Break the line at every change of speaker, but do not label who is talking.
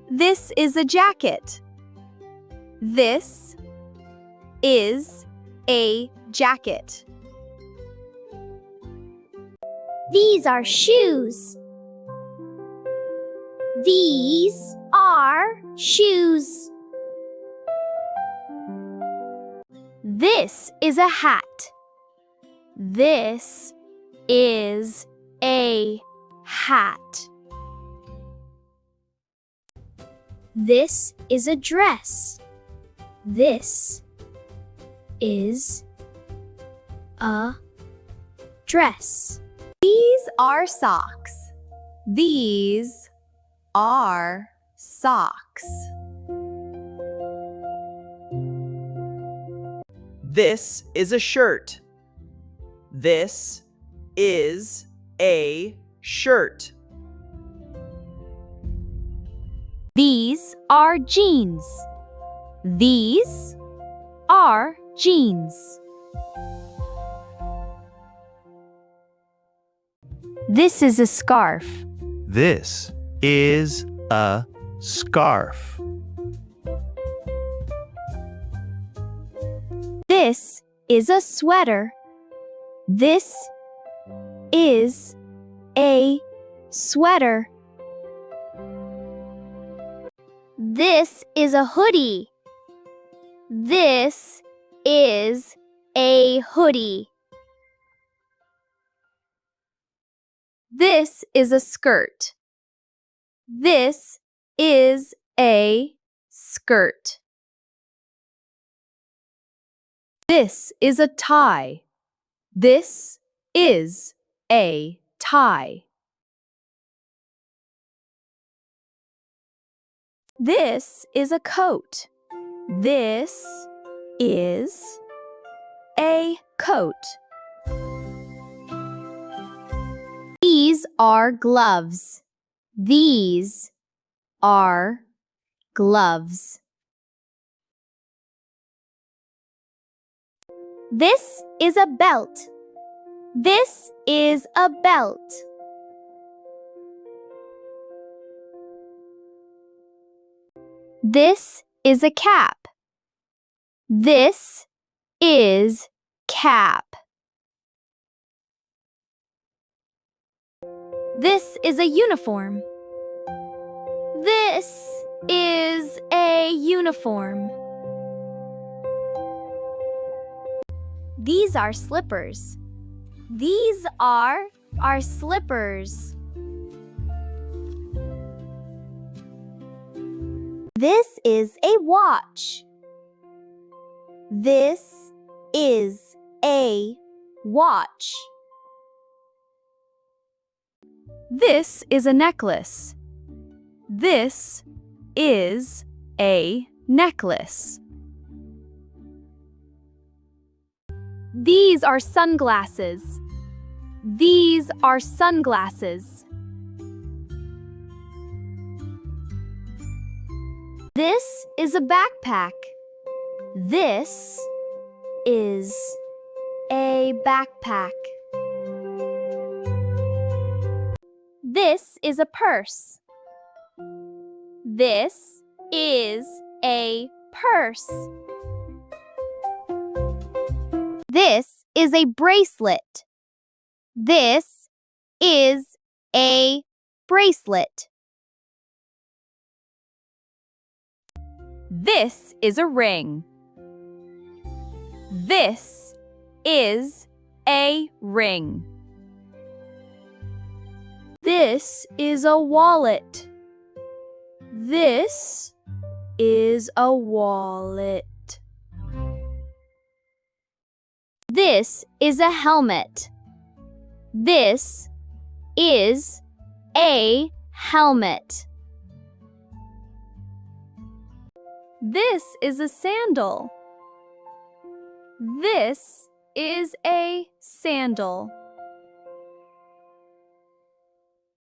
This is a jacket. This is a jacket.
These are shoes. These are shoes.
This is a hat. This is a hat.
This is a dress. This is a dress.
These are socks. These are socks.
This is a shirt. This is a shirt.
These are jeans. These are jeans. This is a scarf.
This is a scarf.
This is a sweater. This is a sweater.
This is a hoodie. This is a hoodie.
This is a skirt. This is a skirt. This is a tie. This is a tie. This is a coat. This is a coat. These are gloves. These are gloves.
This is a belt. This is a belt.
This is a cap. This is cap. This is a uniform. This is a uniform. These are slippers. These are our slippers. This is a watch. This is a watch. This is a necklace. This is a necklace. These are sunglasses. These are sunglasses. This is a backpack. This is a backpack. This is a purse. This is a purse. This is a bracelet. This is a bracelet. This is a ring. This is a ring. This is a wallet. This is a wallet. This is a helmet. This is a helmet. This is a sandal. This is a sandal.